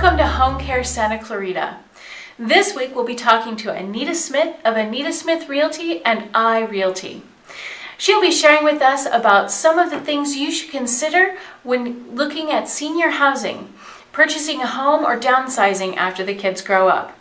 Welcome to Home Care Santa Clarita. This week we'll be talking to Anita Smith of Anita Smith Realty and iRealty. She'll be sharing with us about some of the things you should consider when looking at senior housing, purchasing a home, or downsizing after the kids grow up.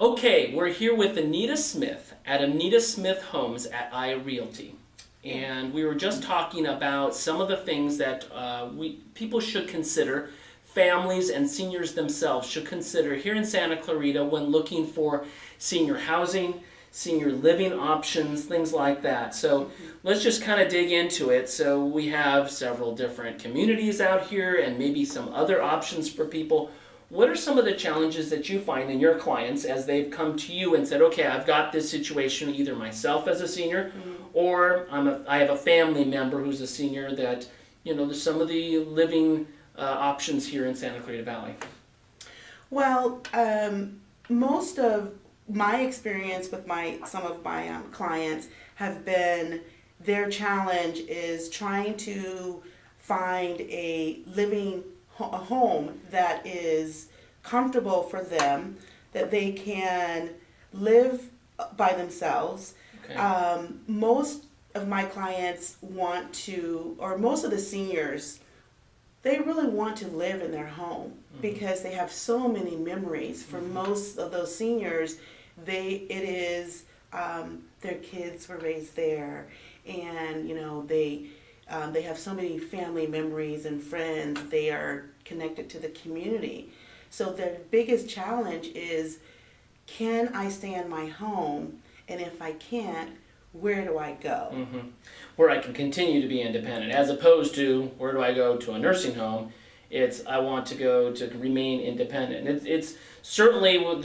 Okay, we're here with Anita Smith at Anita Smith Homes at iRealty. And we were just talking about some of the things that people should consider, families and seniors themselves should consider here in Santa Clarita when looking for senior housing, senior living options, things like that. So let's just kind of dig into it. So we have several different communities out here and maybe some other options for people. What are some of the challenges that you find in your clients as they've come to you and said, okay, I've got this situation, either myself as a senior or I have a family member who's a senior that, there's some of the living options here in Santa Clarita Valley? Well, most of my experience with some of my clients have been their challenge is trying to find a home that is comfortable for them, that they can live by themselves. Okay. Most of my clients most of the seniors, they really want to live in their home because they have so many memories. For most of those seniors, their kids were raised there, and they have so many family memories and friends. They are connected to the community. So their biggest challenge is, can I stay in my home? And if I can't, where do I go? Where I can continue to be independent, as opposed to where do I go to a nursing home? It's I want to go to remain independent. It's certainly one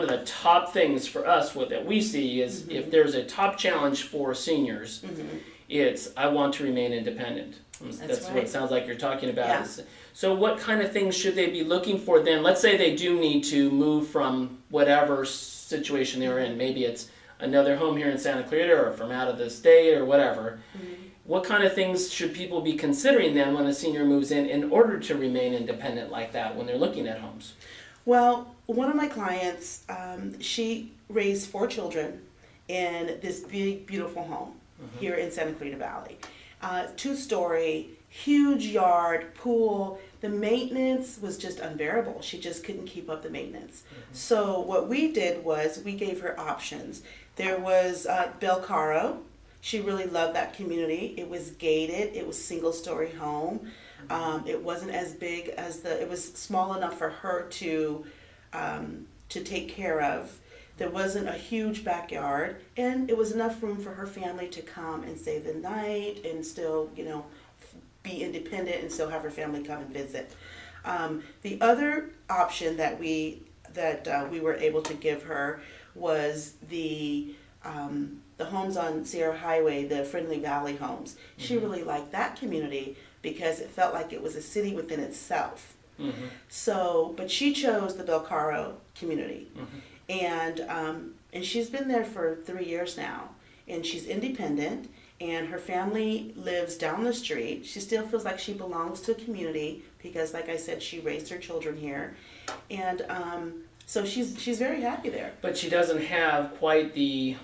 of the top things for us that we see is if there's a top challenge for seniors, it's I want to remain independent. That's right. what it sounds like you're talking about. Yeah. So what kind of things should they be looking for then? Let's say they do need to move from whatever situation they're in. Maybe it's another home here in Santa Clarita or from out of the state or whatever. What kind of things should people be considering then when a senior moves in order to remain independent like that when they're looking at homes? Well, one of my clients, she raised 4 children in this big, beautiful home here in Santa Clarita Valley. 2-story, huge yard, pool. The maintenance was just unbearable. She just couldn't keep up the maintenance. So what we did was we gave her options. There was Belcaro. She really loved that community. It was gated. It was single-story home. It wasn't as big as it was small enough for her to take care of. There wasn't a huge backyard, and it was enough room for her family to come and stay the night and still, be independent and still have her family come and visit. The other option that we were able to give her was the homes on Sierra Highway, the Friendly Valley homes. She really liked that community because it felt like it was a city within itself. So, but she chose the Belcaro community. And she's been there for 3 years now, and she's independent, and her family lives down the street. She still feels like she belongs to a community because, like I said, she raised her children here, and so she's very happy there. But she doesn't have quite the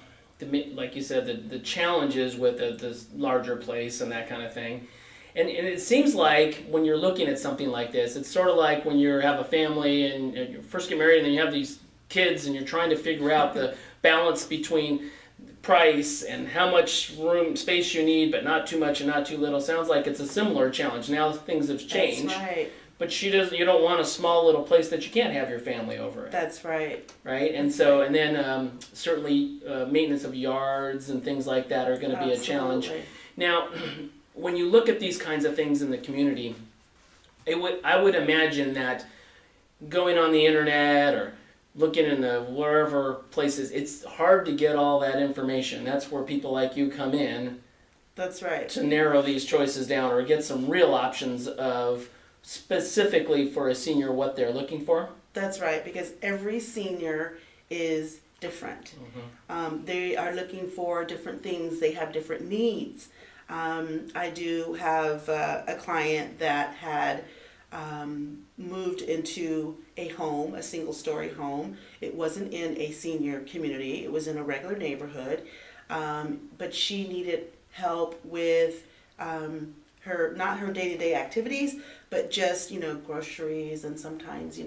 like you said, the challenges with this larger place and that kind of thing. And it seems like when you're looking at something like this, it's sort of like when you have a family and you first get married and then you have these kids and you're trying to figure out the balance between price and how much space you need, but not too much and not too little. Sounds like it's a similar challenge. Now things have changed. That's right. But you don't want a small little place that you can't have your family over in. That's right. Right? And so, and then certainly maintenance of yards and things like that are going to be a challenge. Now, when you look at these kinds of things in the community, I would imagine that going on the internet or looking in the wherever places, it's hard to get all that information. That's where people like you come in. That's right. To narrow these choices down or get some real options of specifically for a senior what they're looking for. That's right, because every senior is different. They are looking for different things. They have different needs. I do have a client that had moved into a home, a single-story home. It wasn't in a senior community. It was in a regular neighborhood. But she needed help with not her day-to-day activities, but just, groceries and sometimes,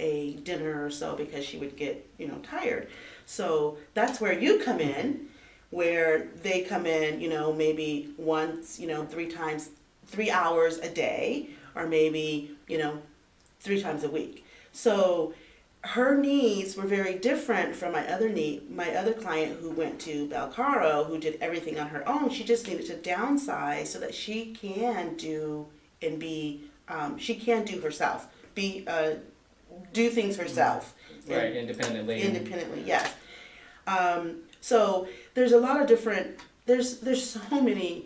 a dinner or so because she would get, tired. So that's where you come in, where they come in, maybe once, 3 hours a day, or maybe, 3 times a week. So her needs were very different from my other client who went to Belcaro, who did everything on her own. She just needed to downsize so that she can do herself, do things herself. Right, independently. Independently, yes. So there's a lot of different, there's so many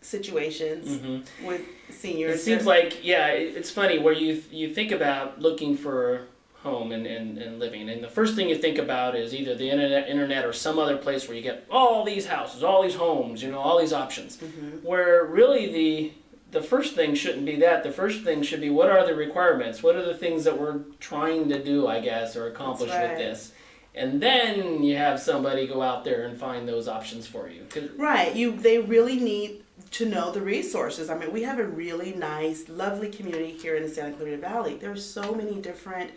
situations with seniors. It seems like, it's funny where you think about looking for home and living, and the first thing you think about is either the internet or some other place where you get all these houses, all these homes, all these options. Where really the first thing shouldn't be that. The first thing should be, what are the requirements? What are the things that we're trying to do, I guess, or accomplish with this? And then you have somebody go out there and find those options for you. Right. They really need to know the resources. I mean, we have a really nice, lovely community here in the Santa Clarita Valley. There's so many different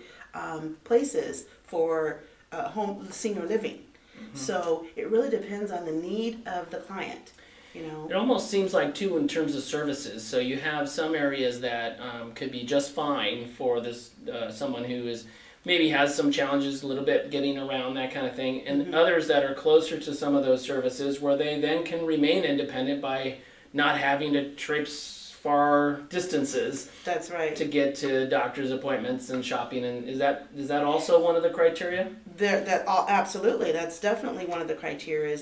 places for senior living. So it really depends on the need of the client. It almost seems like, too, in terms of services. So you have some areas that could be just fine for this someone who maybe has some challenges a little bit getting around, that kind of thing, and others that are closer to some of those services where they then can remain independent by not having to traipse far distances. That's right. To get to doctor's appointments and shopping. And is that also one of the criteria? Absolutely. That's definitely one of the criteria.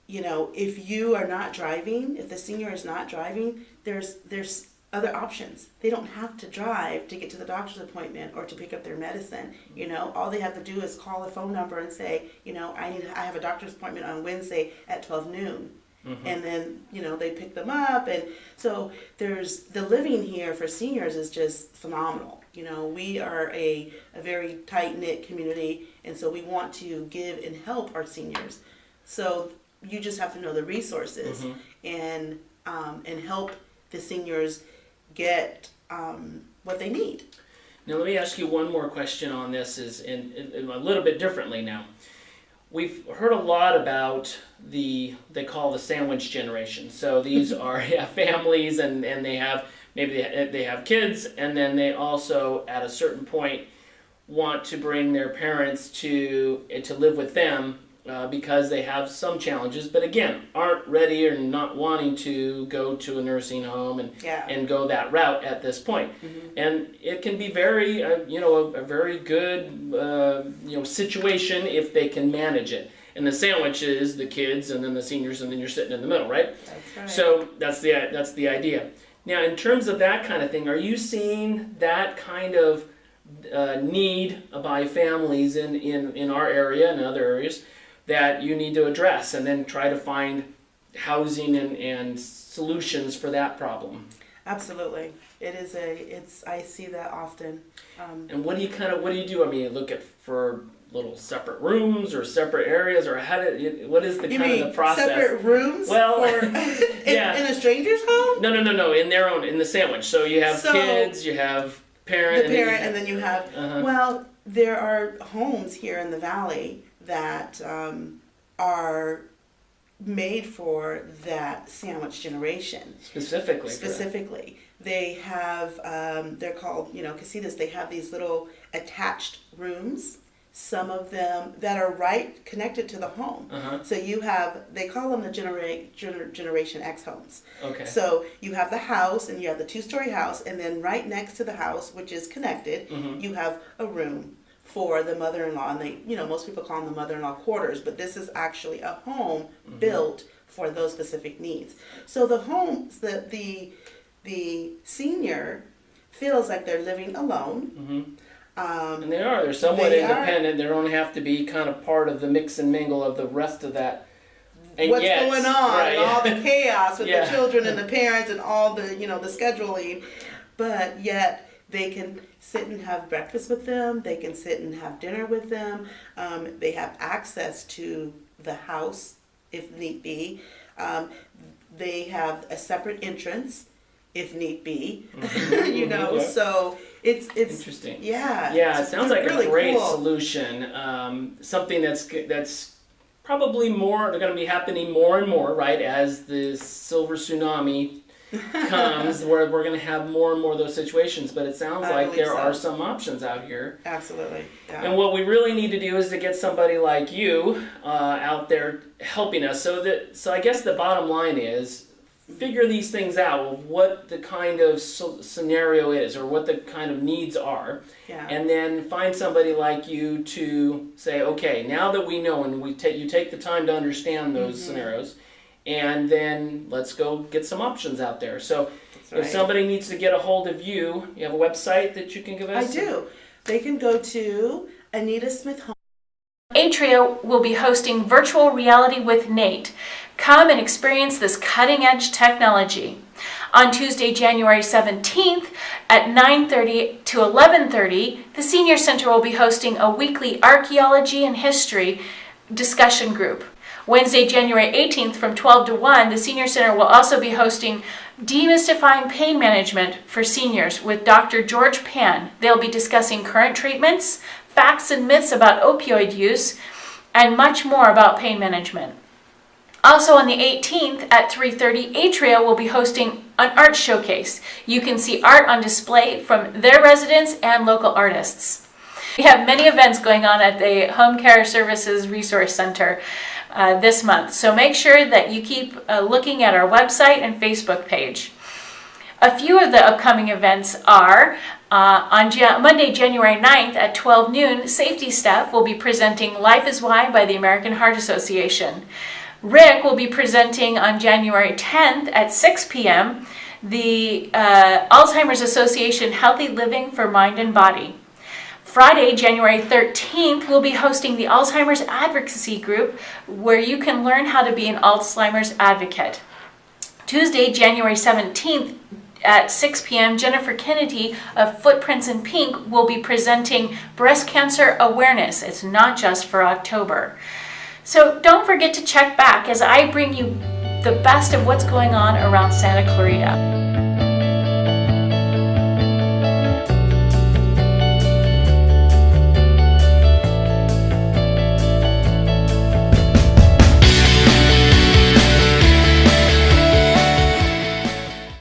If you are not driving, if the senior is not driving, there's other options. They don't have to drive to get to the doctor's appointment or to pick up their medicine. All they have to do is call a phone number and say, I have a doctor's appointment on Wednesday at 12 noon. And then, they pick them up. And so the living here for seniors is just phenomenal. We are a very tight-knit community, and so we want to give and help our seniors. So you just have to know the resources and help the seniors get what they need. Now let me ask you one more question on this, in a little bit differently now. We've heard a lot about they call the sandwich generation. So these are families, and they have they have kids, and then they also at a certain point want to bring their parents to live with them because they have some challenges, but again aren't ready or not wanting to go to a nursing home and go that route at this point. And it can be very a very good situation if they can manage it. And the sandwich is the kids and then the seniors, and then you're sitting in the middle, right? That's right. So that's the idea. Now, in terms of that kind of thing, are you seeing that kind of need by families in our area and other areas that you need to address, and then try to find housing and solutions for that problem? Absolutely. I see that often. And what do you do? I mean, look for little separate rooms or separate areas, or what is the the process? Separate rooms? Well, in a stranger's home? No, in the sandwich. So you have kids, you have parent, and then you have well, there are homes here in the valley that are made for that sandwich generation. Specifically. They have, they're called, casitas. They have these little attached rooms, some of them that are right connected to the home. So they call them the Generation X homes. Okay. So you have the house, and you have the 2-story house, and then right next to the house, which is connected, you have a room for the mother-in-law, and most people call them the mother-in-law quarters, but this is actually a home built for those specific needs. So the homes, the senior feels like they're living alone. And they're somewhat independent. They don't have to be kind of part of the mix and mingle of the rest of that. And what's going on, right, and all the chaos with the children and the parents and all the the scheduling. but yet they can sit and have breakfast with them. They can sit and have dinner with them. They have access to the house if need be. They have a separate entrance if need be. You know, yeah. So it's Interesting. Yeah. Yeah, it it's sounds like really a great cool. solution. Something that's probably going to be happening more and more, right? As the silver tsunami comes, where we're going to have more and more of those situations. But it sounds I like believe there so. are some options out here. Absolutely. Yeah. And what we really need to do is to get somebody like you out there helping us. So I guess the bottom line is figure these things out of what the kind of scenario is or what the kind of needs are. Yeah. And then find somebody like you to say, okay, now that we know and you take the time to understand those scenarios, and then let's go get some options out there. So That's right. if somebody needs to get a hold of you, you have a website that you can give us? I do. They can go to Anita Smith Home. Atria will be hosting Virtual Reality with Nate. Come and experience this cutting-edge technology. On Tuesday, January 17th at 9:30 to 11:30, the Senior Center will be hosting a weekly archaeology and history discussion group. Wednesday, January 18th from 12 to 1, the Senior Center will also be hosting Demystifying Pain Management for Seniors with Dr. George Pan. They'll be discussing current treatments, facts and myths about opioid use, and much more about pain management. Also on the 18th at 3:30, Atria will be hosting an art showcase. You can see art on display from their residents and local artists. We have many events going on at the Home Care Services Resource Center this month, so make sure that you keep looking at our website and Facebook page. A few of the upcoming events are on Monday, January 9th at 12 noon, safety staff will be presenting Life is Why by the American Heart Association. Rick will be presenting on January 10th at 6 p.m. the Alzheimer's Association Healthy Living for Mind and Body. Friday, January 13th, we'll be hosting the Alzheimer's Advocacy Group, where you can learn how to be an Alzheimer's advocate. Tuesday, January 17th at 6 p.m., Jennifer Kennedy of Footprints in Pink will be presenting Breast Cancer Awareness. It's not just for October. So don't forget to check back as I bring you the best of what's going on around Santa Clarita.